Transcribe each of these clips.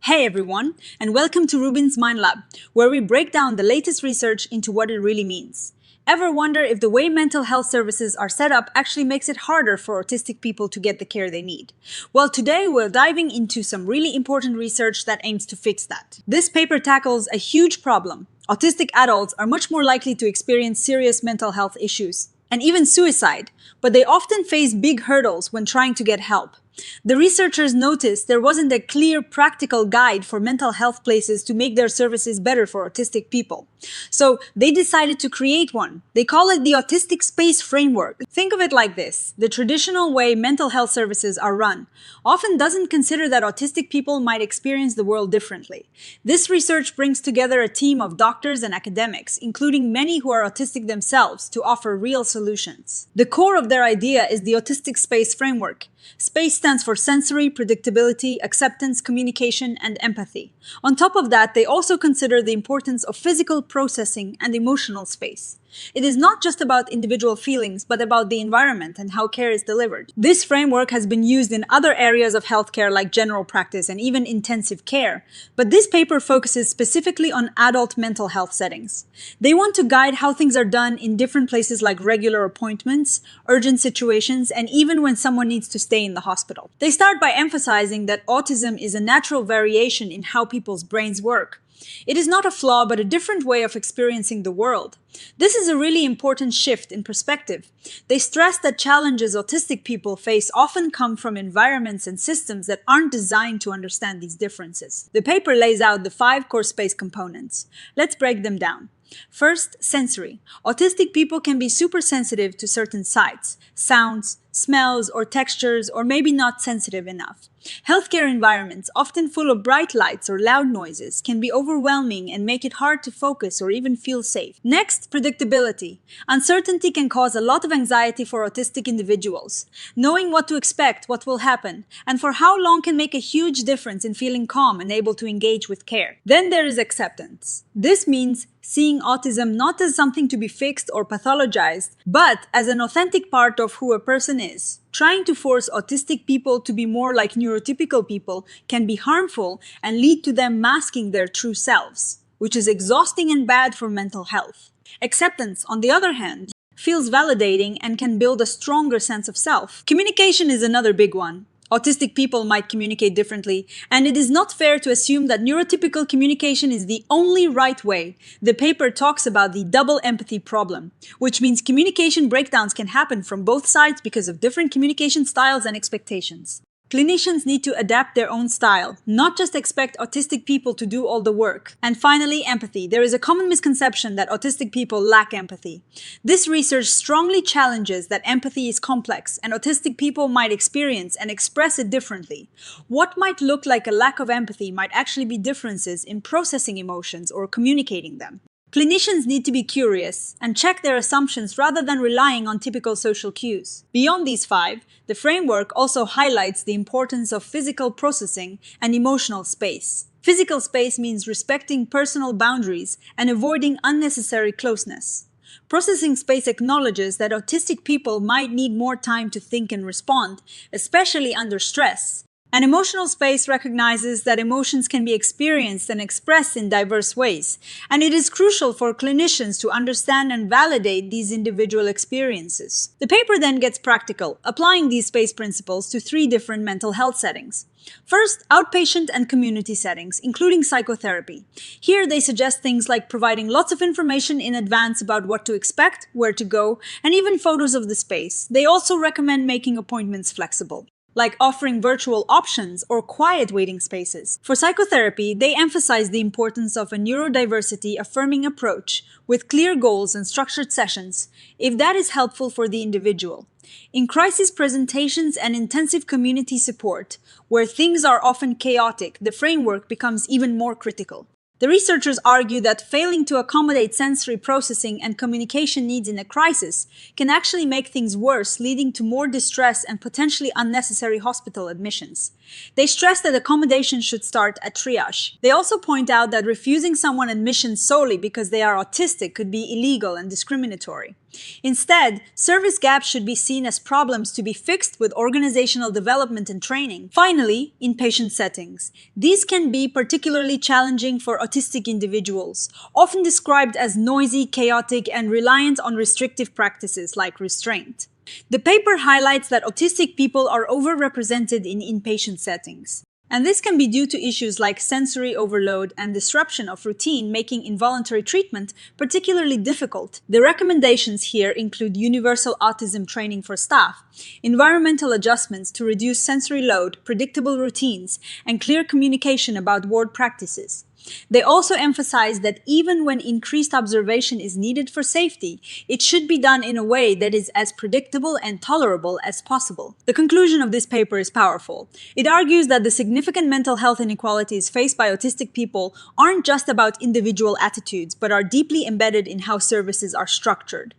Hey everyone, and welcome to RUBIN'S Mind Lab, where we break down the latest research into what it really means. Ever wonder if the way mental health services are set up actually makes it harder for autistic people to get the care they need? Well, today we're diving into some really important research that aims to fix that. This paper tackles a huge problem. Autistic adults are much more likely to experience serious mental health issues, and even suicide, but they often face big hurdles when trying to get help. The researchers noticed there wasn't a clear, practical guide for mental health places to make their services better for autistic people. So they decided to create one. They call it the Autistic SPACE Framework. Think of it like this. The traditional way mental health services are run often doesn't consider that autistic people might experience the world differently. This research brings together a team of doctors and academics, including many who are autistic themselves, to offer real solutions. The core of their idea is the Autistic SPACE Framework. SPACE stands for sensory, predictability, acceptance, communication, and empathy. On top of that, they also consider the importance of physical processing and emotional space. It is not just about individual feelings, but about the environment and how care is delivered. This framework has been used in other areas of healthcare like general practice and even intensive care, but this paper focuses specifically on adult mental health settings. They want to guide how things are done in different places like regular appointments, urgent situations, and even when someone needs to stay in the hospital. They start by emphasizing that autism is a natural variation in how people's brains work. It is not a flaw, but a different way of experiencing the world. This is a really important shift in perspective. They stress that challenges autistic people face often come from environments and systems that aren't designed to understand these differences. The paper lays out the 5 core SPACE components. Let's break them down. First, sensory. Autistic people can be super sensitive to certain sights, sounds, smells, or textures, or maybe not sensitive enough. Healthcare environments, often full of bright lights or loud noises, can be overwhelming and make it hard to focus or even feel safe. Next, predictability. Uncertainty can cause a lot of anxiety for autistic individuals. Knowing what to expect, what will happen, and for how long can make a huge difference in feeling calm and able to engage with care. Then there is acceptance. This means seeing autism not as something to be fixed or pathologized, but as an authentic part of who a person is. Trying to force autistic people to be more like neurotypical people can be harmful and lead to them masking their true selves, which is exhausting and bad for mental health. Acceptance, on the other hand, feels validating and can build a stronger sense of self. Communication is another big one. Autistic people might communicate differently, and it is not fair to assume that neurotypical communication is the only right way. The paper talks about the double empathy problem, which means communication breakdowns can happen from both sides because of different communication styles and expectations. Clinicians need to adapt their own style, not just expect autistic people to do all the work. And finally, empathy. There is a common misconception that autistic people lack empathy. This research strongly challenges that empathy is complex and autistic people might experience and express it differently. What might look like a lack of empathy might actually be differences in processing emotions or communicating them. Clinicians need to be curious and check their assumptions rather than relying on typical social cues. Beyond these 5, the framework also highlights the importance of physical processing and emotional space. Physical space means respecting personal boundaries and avoiding unnecessary closeness. Processing space acknowledges that autistic people might need more time to think and respond, especially under stress. An emotional space recognizes that emotions can be experienced and expressed in diverse ways, and it is crucial for clinicians to understand and validate these individual experiences. The paper then gets practical, applying these SPACE principles to 3 different mental health settings. First, outpatient and community settings, including psychotherapy. Here they suggest things like providing lots of information in advance about what to expect, where to go, and even photos of the space. They also recommend making appointments flexible, like offering virtual options or quiet waiting spaces. For psychotherapy, they emphasize the importance of a neurodiversity affirming approach with clear goals and structured sessions, if that is helpful for the individual. In crisis presentations and intensive community support, where things are often chaotic, the framework becomes even more critical. The researchers argue that failing to accommodate sensory processing and communication needs in a crisis can actually make things worse, leading to more distress and potentially unnecessary hospital admissions. They stress that accommodation should start at triage. They also point out that refusing someone admission solely because they are autistic could be illegal and discriminatory. Instead, service gaps should be seen as problems to be fixed with organizational development and training. Finally, inpatient settings. These can be particularly challenging for autistic individuals, often described as noisy, chaotic, and reliant on restrictive practices like restraint. The paper highlights that autistic people are overrepresented in inpatient settings. And this can be due to issues like sensory overload and disruption of routine, making involuntary treatment particularly difficult. The recommendations here include universal autism training for staff, environmental adjustments to reduce sensory load, predictable routines, and clear communication about ward practices. They also emphasize that even when increased observation is needed for safety, it should be done in a way that is as predictable and tolerable as possible. The conclusion of this paper is powerful. It argues that the significant mental health inequalities faced by autistic people aren't just about individual attitudes, but are deeply embedded in how services are structured.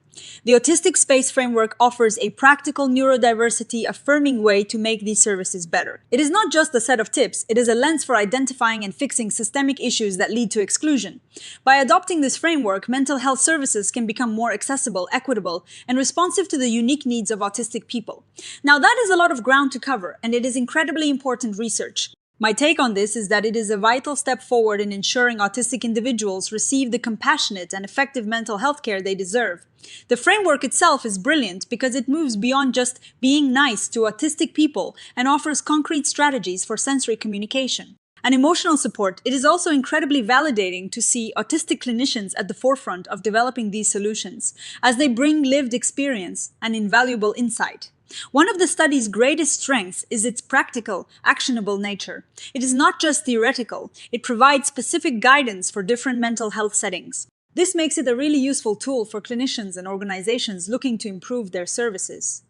The Autistic SPACE Framework offers a practical neurodiversity-affirming way to make these services better. It is not just a set of tips, it is a lens for identifying and fixing systemic issues that lead to exclusion. By adopting this framework, mental health services can become more accessible, equitable, and responsive to the unique needs of autistic people. Now, that is a lot of ground to cover, and it is incredibly important research. My take on this is that it is a vital step forward in ensuring autistic individuals receive the compassionate and effective mental health care they deserve. The framework itself is brilliant because it moves beyond just being nice to autistic people and offers concrete strategies for sensory communication. And emotional support, it is also incredibly validating to see autistic clinicians at the forefront of developing these solutions, as they bring lived experience and invaluable insight. One of the study's greatest strengths is its practical, actionable nature. It is not just theoretical, it provides specific guidance for different mental health settings. This makes it a really useful tool for clinicians and organizations looking to improve their services.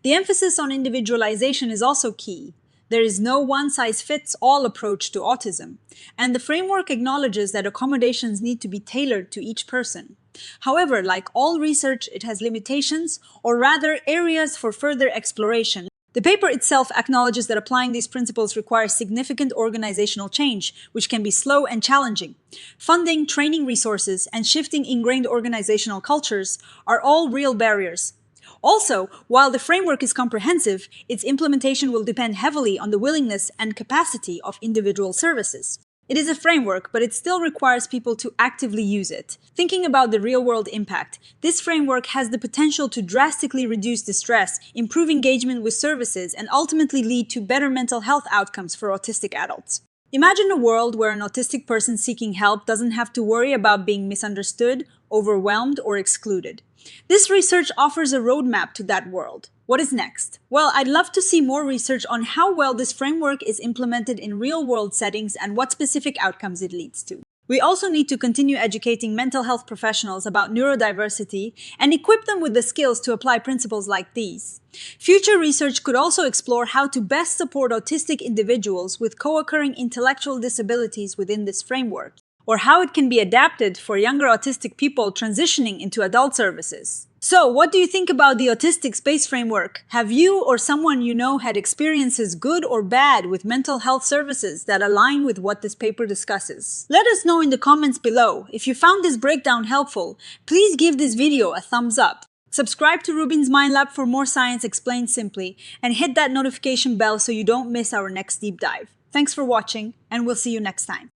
The emphasis on individualization is also key. There is no one-size-fits-all approach to autism, and the framework acknowledges that accommodations need to be tailored to each person. However, like all research, it has limitations, or rather areas for further exploration. The paper itself acknowledges that applying these principles requires significant organizational change, which can be slow and challenging. Funding, training resources, and shifting ingrained organizational cultures are all real barriers. Also, while the framework is comprehensive, its implementation will depend heavily on the willingness and capacity of individual services. It is a framework, but it still requires people to actively use it. Thinking about the real-world impact, this framework has the potential to drastically reduce distress, improve engagement with services, and ultimately lead to better mental health outcomes for autistic adults. Imagine a world where an autistic person seeking help doesn't have to worry about being misunderstood, overwhelmed, or excluded. This research offers a roadmap to that world. What is next? Well, I'd love to see more research on how well this framework is implemented in real-world settings and what specific outcomes it leads to. We also need to continue educating mental health professionals about neurodiversity and equip them with the skills to apply principles like these. Future research could also explore how to best support autistic individuals with co-occurring intellectual disabilities within this framework, or how it can be adapted for younger autistic people transitioning into adult services. So, what do you think about the Autistic SPACE Framework? Have you or someone you know had experiences, good or bad, with mental health services that align with what this paper discusses? Let us know in the comments below. If you found this breakdown helpful, please give this video a thumbs up. Subscribe to RUBIN'S Mind Lab for more science explained simply, and hit that notification bell so you don't miss our next deep dive. Thanks for watching, and we'll see you next time.